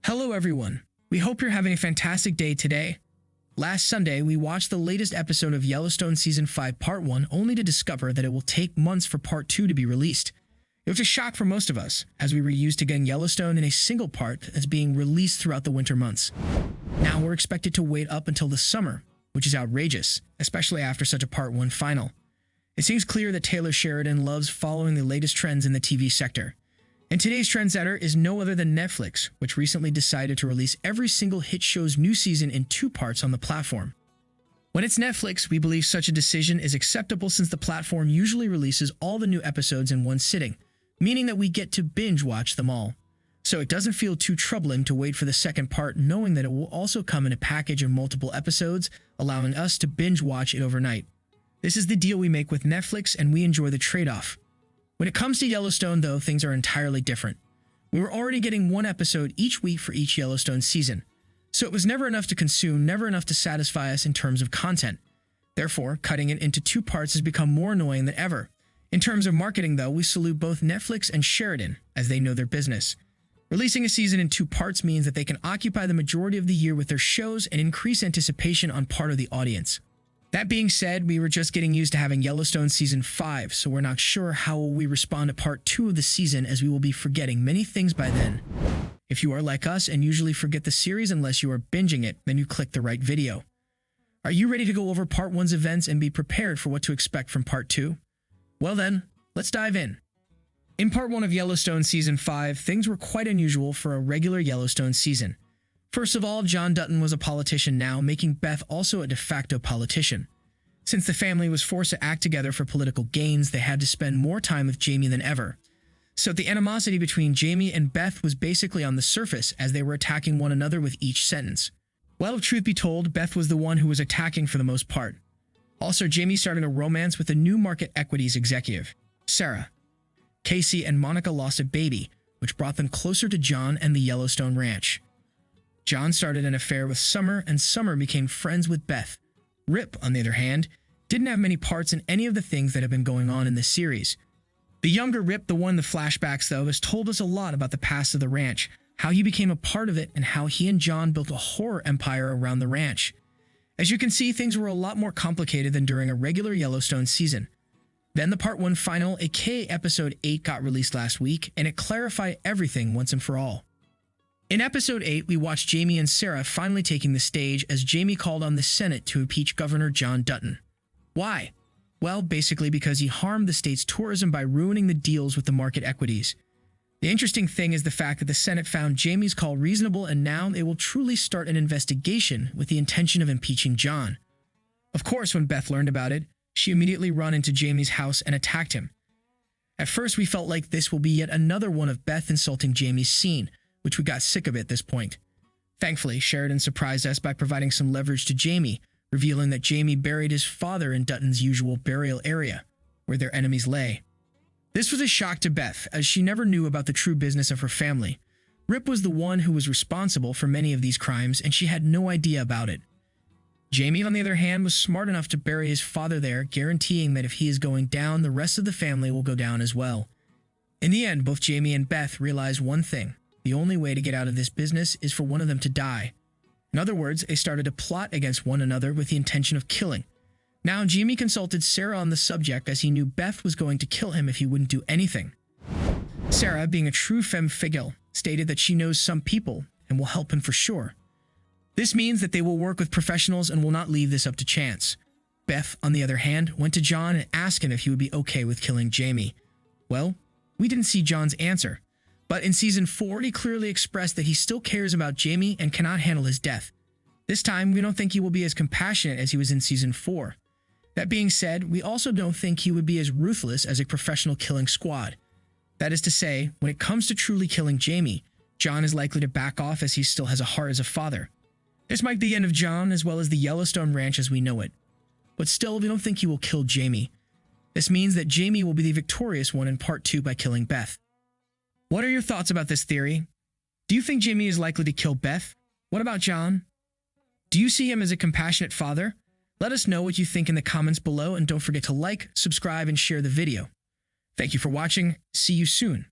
Hello everyone. We hope you're having a fantastic day today. Last Sunday, we watched the latest episode of Yellowstone Season 5 Part 1 only to discover that it will take months for Part 2 to be released. It was a shock for most of us, as we were used to getting Yellowstone in a single part as being released throughout the winter months. Now we're expected to wait up until the summer, which is outrageous, especially after such a Part 1 final. It seems clear that Taylor Sheridan loves following the latest trends in the TV sector. And today's trendsetter is no other than Netflix, which recently decided to release every single hit show's new season in 2 parts on the platform. When it's Netflix, we believe such a decision is acceptable since the platform usually releases all the new episodes in one sitting, meaning that we get to binge watch them all. So it doesn't feel too troubling to wait for the second part, knowing that it will also come in a package of multiple episodes, allowing us to binge watch it overnight. This is the deal we make with Netflix, and we enjoy the trade-off. When it comes to Yellowstone, though, things are entirely different. We were already getting 1 episode each week for each Yellowstone season, so it was never enough to consume, never enough to satisfy us in terms of content. Therefore, cutting it into 2 parts has become more annoying than ever. In terms of marketing, though, we salute both Netflix and Sheridan, as they know their business. Releasing a season in 2 parts means that they can occupy the majority of the year with their shows and increase anticipation on part of the audience. That being said, we were just getting used to having Yellowstone Season 5, so we're not sure how we respond to Part 2 of the season, as we will be forgetting many things by then. If you are like us and usually forget the series unless you are binging it, then you click the right video. Are you ready to go over Part 1's events and be prepared for what to expect from Part 2? Well then, let's dive in. In Part 1 of Yellowstone Season 5, things were quite unusual for a regular Yellowstone season. First of all, John Dutton was a politician now, making Beth also a de facto politician. Since the family was forced to act together for political gains, they had to spend more time with Jamie than ever. So the animosity between Jamie and Beth was basically on the surface, as they were attacking one another with each sentence. Well, if truth be told, Beth was the one who was attacking for the most part. Also, Jamie started a romance with a new market equities executive, Sarah. Casey and Monica lost a baby, which brought them closer to John and the Yellowstone Ranch. John started an affair with Summer, and Summer became friends with Beth. Rip, on the other hand, didn't have many parts in any of the things that have been going on in this series. The younger Rip, the one in the flashbacks, though, has told us a lot about the past of the ranch, how he became a part of it, and how he and John built a horror empire around the ranch. As you can see, things were a lot more complicated than during a regular Yellowstone season. Then the Part 1 final, aka Episode 8, got released last week, and it clarified everything once and for all. In Episode 8, we watched Jamie and Sarah finally taking the stage as Jamie called on the Senate to impeach Governor John Dutton. Why? Well, basically because he harmed the state's tourism by ruining the deals with the market equities. The interesting thing is the fact that the Senate found Jamie's call reasonable, and now they will truly start an investigation with the intention of impeaching John. Of course, when Beth learned about it, she immediately ran into Jamie's house and attacked him. At first, we felt like this will be yet another one of Beth insulting Jamie's scene, which we got sick of at this point. Thankfully, Sheridan surprised us by providing some leverage to Jamie, revealing that Jamie buried his father in Dutton's usual burial area, where their enemies lay. This was a shock to Beth, as she never knew about the true business of her family. Rip was the one who was responsible for many of these crimes, and she had no idea about it. Jamie, on the other hand, was smart enough to bury his father there, guaranteeing that if he is going down, the rest of the family will go down as well. In the end, both Jamie and Beth realized one thing: the only way to get out of this business is for one of them to die. In other words, they started to plot against one another with the intention of killing. Now, Jamie consulted Sarah on the subject, as he knew Beth was going to kill him if he wouldn't do anything. Sarah, being a true femme fatale, stated that she knows some people and will help him for sure. This means that they will work with professionals and will not leave this up to chance. Beth, on the other hand, went to John and asked him if he would be okay with killing Jamie. Well, we didn't see John's answer. But in Season 4, he clearly expressed that he still cares about Jamie and cannot handle his death. This time, we don't think he will be as compassionate as he was in Season 4. That being said, we also don't think he would be as ruthless as a professional killing squad. That is to say, when it comes to truly killing Jamie, John is likely to back off, as he still has a heart as a father. This might be the end of John as well as the Yellowstone Ranch as we know it. But still, we don't think he will kill Jamie. This means that Jamie will be the victorious one in Part 2 by killing Beth. What are your thoughts about this theory? Do you think Jamie is likely to kill Beth? What about John? Do you see him as a compassionate father? Let us know what you think in the comments below, and don't forget to like, subscribe, and share the video. Thank you for watching. See you soon.